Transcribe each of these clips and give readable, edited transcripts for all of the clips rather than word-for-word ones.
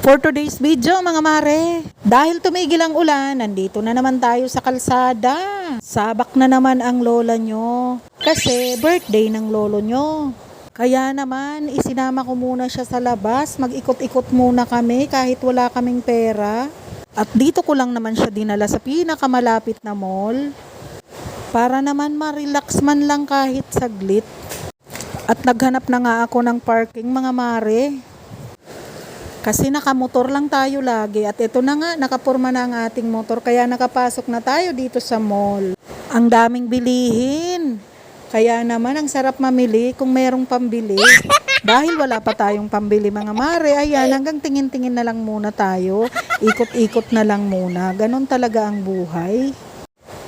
For today's video mga mare, dahil tumigil ang ulan, nandito na naman tayo sa kalsada. Sabak na naman ang lola nyo kasi birthday ng lolo nyo. Kaya naman isinama ko muna siya sa labas, mag-ikot-ikot muna kami kahit wala kaming pera. At dito ko lang naman siya dinala sa pinakamalapit na mall para naman ma-relax man lang kahit saglit. At naghanap na nga ako ng parking mga mare. Kasi nakamotor lang tayo lagi at ito na nga, nakapurma na ang ating motor kaya nakapasok na tayo dito sa mall. Ang daming bilihin. Kaya naman ang sarap mamili kung merong pambili. Dahil wala pa tayong pambili mga mare, ayan hanggang tingin-tingin na lang muna tayo. Ikot-ikot na lang muna. Ganon talaga ang buhay.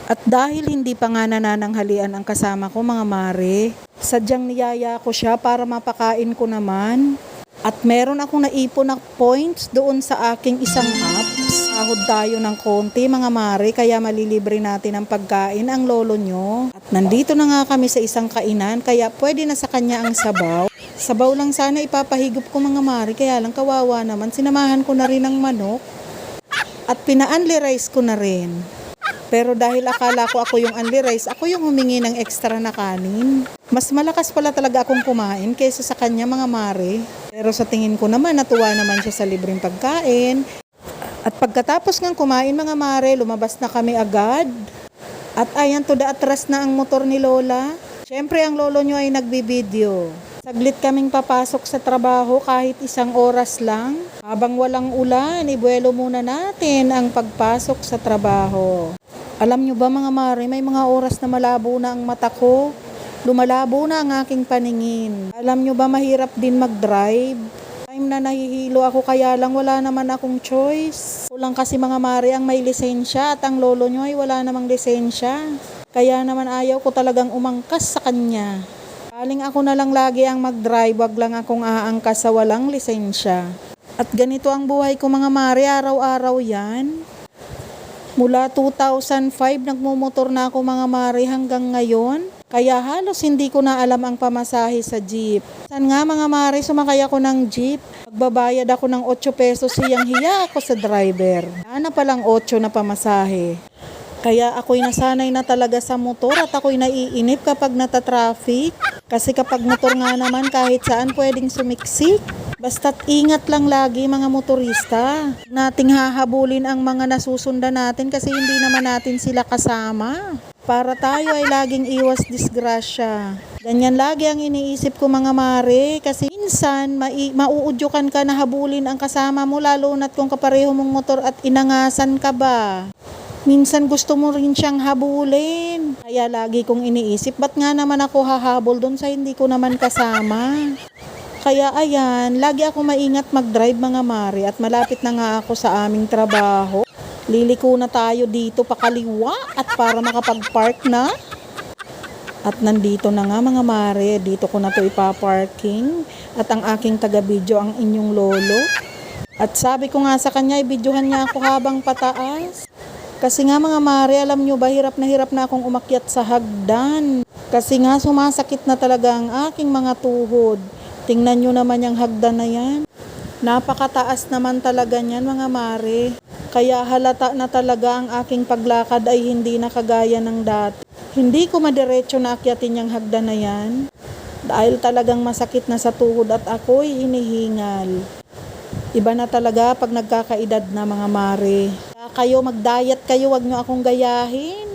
At dahil hindi pa nga nanananghalian ang kasama ko mga mare, sadyang niyaya ko siya para mapakain ko naman. At meron akong naipon na points doon sa aking isang apps. Sahod tayo ng konti mga mare kaya malilibre natin ang pagkain ang lolo nyo. At nandito na nga kami sa isang kainan kaya pwede na sa kanya ang sabaw. Sabaw lang sana ipapahigop ko mga mare kaya lang kawawa naman. Sinamahan ko na rin ng manok at pina-unli rice ko na rin. Pero dahil akala ko ako yung unli rice, ako yung humingi ng extra na kanin. Mas malakas pala talaga akong kumain kaysa sa kanya mga mare. Pero sa tingin ko naman, natuwa naman siya sa libreng pagkain. At pagkatapos ng kumain mga mare, lumabas na kami agad. At ayan to the atras na ang motor ni Lola. Siyempre ang lolo nyo ay nagbibideo. Saglit kaming papasok sa trabaho kahit 1 oras lang. Habang walang ulan, ibuelo muna natin ang pagpasok sa trabaho. Alam nyo ba mga mare, may mga oras na malabo na ang mata ko. Lumalabo na ang aking paningin. Alam nyo ba mahirap din mag-drive? Time na nahihilo ako kaya lang wala naman akong choice. Kulang kasi mga mare ang may lisensya at ang lolo nyo ay wala namang lisensya. Kaya naman ayaw ko talagang umangkas sa kanya. Aling ako na lang lagi ang mag-drive, wag lang akong aangkas sa walang lisensya. At ganito ang buhay ko mga mare, araw-araw yan. Mula 2005 nagmumotor na ako mga mare hanggang ngayon. Kaya halos hindi ko na alam ang pamasahe sa jeep. San nga mga mare, sumakay ako ng jeep. Magbabayad ako ng 8 pesos, hiyang-hiya ako sa driver. Ana palang 8 na pamasahe. Kaya ako'y nasanay na talaga sa motor at ako'y naiinip kapag nata-traffic. Kasi kapag motor nga naman kahit saan pwedeng sumiksik. Basta't ingat lang lagi mga motorista. Nating hahabulin ang mga nasusundan natin kasi hindi naman natin sila kasama. Para tayo ay laging iwas disgrasya. Ganyan lagi ang iniisip ko mga mare. Kasi minsan mauudyukan ka na habulin ang kasama mo lalo na't kung kapareho mong motor at inangasan ka ba. Minsan gusto mo rin siyang habulin. Kaya lagi kong iniisip, ba't nga naman ako hahabol doon sa hindi ko naman kasama? Kaya ayan, lagi ako maingat mag-drive mga mare at malapit na nga ako sa aming trabaho. Liliko na tayo dito pakaliwa at para makapag-park na. At nandito na nga mga mare, dito ko na to ipaparking. At ang aking taga-video ang inyong lolo. At sabi ko nga sa kanya, ibidyohan niya ako habang pataas. Kasi nga mga mare, alam nyo ba, hirap na akong umakyat sa hagdan. Kasi nga sumasakit na talaga ang aking mga tuhod. Tingnan nyo naman yung hagdan na yan. Napakataas naman talaga niyan mga mare. Kaya halata na talaga ang aking paglakad ay hindi na kagaya ng dati. Hindi ko madiretso na akyatin yung hagdan na yan. Dahil talagang masakit na sa tuhod at ako'y hinihingal. Iba na talaga pag nagkakaedad na mga mare. Kaya kayo mag-diet kayo, wag nyo akong gayahin.